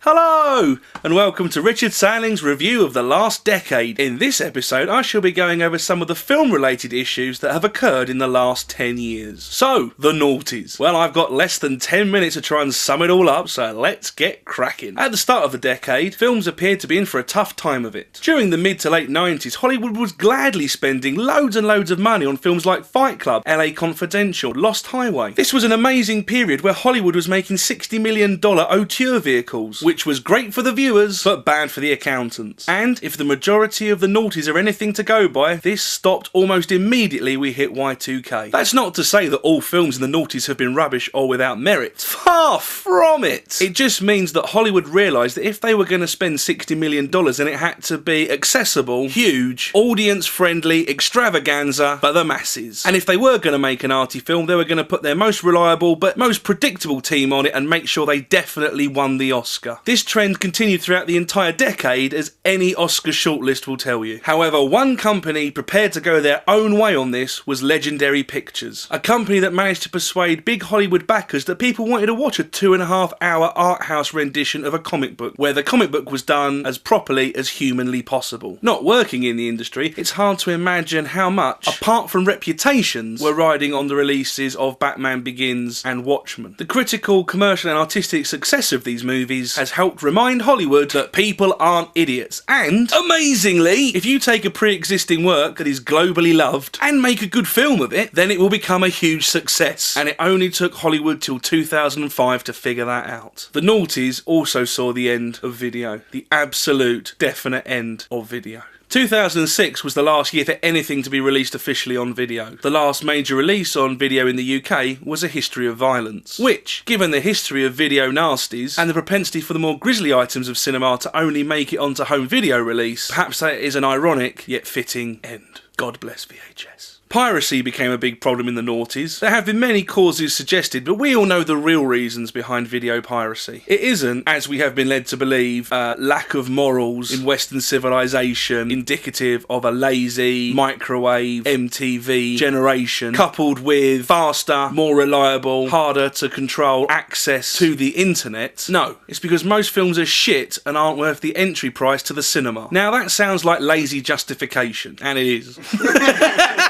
Hello, and welcome to Richard Sandling's review of the last decade. In this episode, I shall be going over some of the film-related issues that have occurred in the last 10 years. So, the noughties. Well, I've got less than 10 minutes to try and sum it all up, so let's get cracking. At the start of the decade, films appeared to be in for a tough time of it. During the mid to late 90s, Hollywood was gladly spending loads and loads of money on films like Fight Club, LA Confidential, Lost Highway. This was an amazing period where Hollywood was making $60 million auteur vehicles, which was great for the viewers, but bad for the accountants. And if the majority of the noughties are anything to go by, this stopped almost immediately we hit Y2K. That's not to say that all films in the noughties have been rubbish or without merit. Far from it! It just means that Hollywood realised that if they were going to spend $60 million, then it had to be accessible, huge, audience-friendly extravaganza for the masses. And if they were going to make an arty film, they were going to put their most reliable but most predictable team on it and make sure they definitely won the Oscar. This trend continued throughout the entire decade, as any Oscar shortlist will tell you. However, one company prepared to go their own way on this was Legendary Pictures, a company that managed to persuade big Hollywood backers that people wanted to watch a 2.5-hour art house rendition of a comic book, where the comic book was done as properly as humanly possible. Not working in the industry, it's hard to imagine how much, apart from reputations, were riding on the releases of Batman Begins and Watchmen. The critical, commercial and artistic success of these movies has helped remind Hollywood that people aren't idiots. And, amazingly, if you take a pre-existing work that is globally loved and make a good film of it, then it will become a huge success. And it only took Hollywood till 2005 to figure that out. The noughties also saw the end of video. The absolute, definite end of video. 2006 was the last year for anything to be released officially on video. The last major release on video in the UK was A History of Violence, which, given the history of video nasties and the propensity for the more grisly items of cinema to only make it onto home video release, perhaps that is an ironic yet fitting end. God bless VHS. Piracy became a big problem in the noughties. There have been many causes suggested, but we all know the real reasons behind video piracy. It isn't, as we have been led to believe, lack of morals in Western civilization, indicative of a lazy, microwave, MTV generation, coupled with faster, more reliable, harder to control access to the internet. No, it's because most films are shit and aren't worth the entry price to the cinema. Now that sounds like lazy justification, and it is.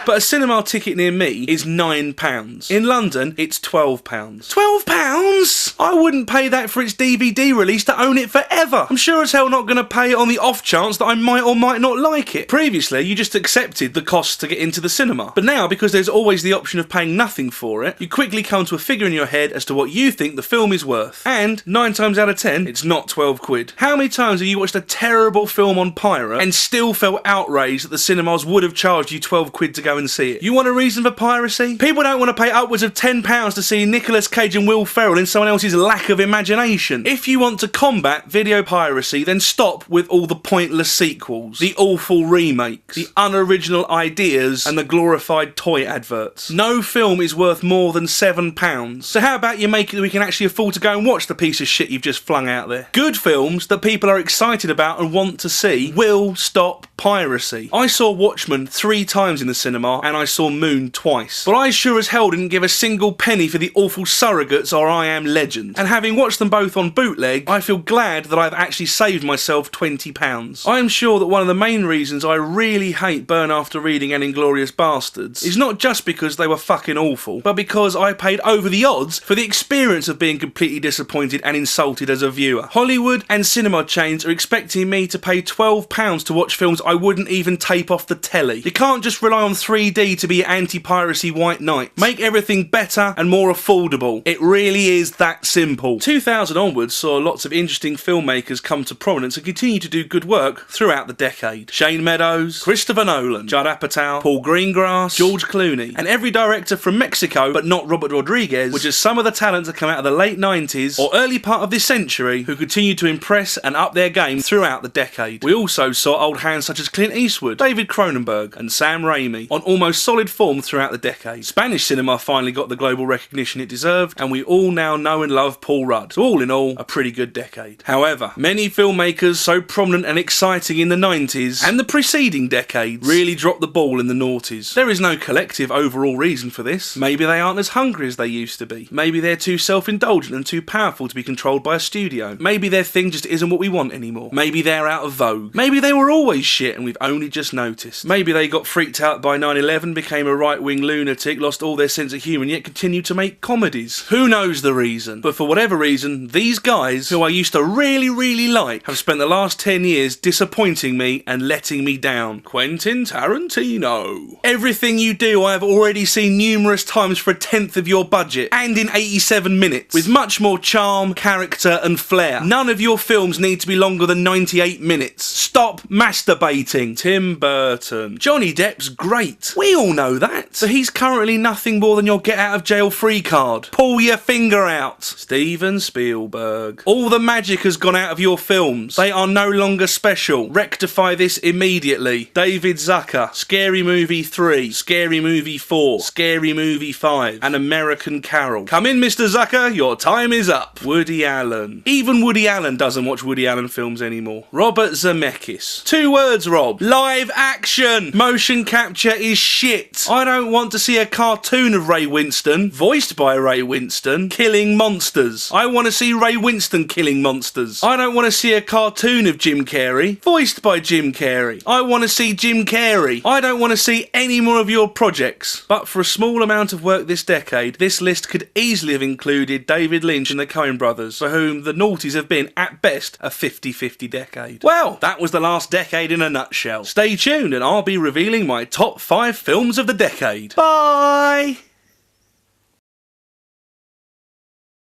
But a cinema ticket near me is £9. In London, it's £12. £12? I wouldn't pay that for its DVD release to own it forever. I'm sure as hell not going to pay it on the off chance that I might or might not like it. Previously, you just accepted the cost to get into the cinema. But now, because there's always the option of paying nothing for it, you quickly come to a figure in your head as to what you think the film is worth. And 9 times out of 10, it's not 12 quid. How many times have you watched a terrible film on pirate and still felt outraged that the cinemas would have charged you 12 quid to go and see it? You want a reason for piracy? People don't want to pay upwards of £10 to see Nicolas Cage and Will Ferrell in someone else's lack of imagination. If you want to combat video piracy, then stop with all the pointless sequels, the awful remakes, the unoriginal ideas, and the glorified toy adverts. No film is worth more than £7. So how about you make it that we can actually afford to go and watch the piece of shit you've just flung out there? Good films that people are excited about and want to see will stop piracy. I saw Watchmen 3 times in the cinema, and I saw Moon twice. But I sure as hell didn't give a single penny for the awful Surrogates or I Am Legend. And having watched them both on bootleg, I feel glad that I've actually saved myself £20. I am sure that one of the main reasons I really hate Burn After Reading and Inglourious Bastards is not just because they were fucking awful, but because I paid over the odds for the experience of being completely disappointed and insulted as a viewer. Hollywood and cinema chains are expecting me to pay £12 to watch films I wouldn't even tape off the telly. You can't just rely on 3D to be anti-piracy white knight. Make everything better and more affordable. It really is that simple. 2000 onwards saw lots of interesting filmmakers come to prominence and continue to do good work throughout the decade. Shane Meadows, Christopher Nolan, Judd Apatow, Paul Greengrass, George Clooney, and every director from Mexico, but not Robert Rodriguez, were just some of the talent to come out of the late 90s or early part of this century who continued to impress and up their game throughout the decade. We also saw old hands such such as Clint Eastwood, David Cronenberg and Sam Raimi, on almost solid form throughout the decade. Spanish cinema finally got the global recognition it deserved, and we all now know and love Paul Rudd. So all in all, a pretty good decade. However, many filmmakers so prominent and exciting in the 90s and the preceding decades really dropped the ball in the noughties. There is no collective overall reason for this. Maybe they aren't as hungry as they used to be. Maybe they're too self-indulgent and too powerful to be controlled by a studio. Maybe their thing just isn't what we want anymore. Maybe they're out of vogue. Maybe they were always shit and we've only just noticed. Maybe they got freaked out by 9/11, became a right-wing lunatic, lost all their sense of humour and yet continued to make comedies. Who knows the reason? But for whatever reason, these guys, who I used to really like, have spent the last 10 years disappointing me and letting me down. Quentin Tarantino. Everything you do I have already seen numerous times for a tenth of your budget, and in 87 minutes, with much more charm, character and flair. None of your films need to be longer than 98 minutes. Stop masturbating. Tim Burton. Johnny Depp's great. We all know that. But he's currently nothing more than your get out of jail free card. Pull your finger out. Steven Spielberg. All the magic has gone out of your films. They are no longer special. Rectify this immediately. David Zucker. Scary Movie 3. Scary Movie 4. Scary Movie 5. An American Carol. Come in, Mr. Zucker. Your time is up. Woody Allen. Even Woody Allen doesn't watch Woody Allen films anymore. Robert Zemeckis. 2 words, Rob. Live action. Motion capture is shit. I don't want to see a cartoon of Ray Winston, voiced by Ray Winston, killing monsters. I want to see Ray Winston killing monsters. I don't want to see a cartoon of Jim Carrey, voiced by Jim Carrey. I want to see Jim Carrey. I don't want to see any more of your projects. But for a small amount of work this decade, this list could easily have included David Lynch and the Coen brothers, for whom the noughties have been, at best, a 50-50 decade. Well, that was the last decade in a nutshell. Stay tuned and I'll be revealing my top 5 films of the decade. Bye!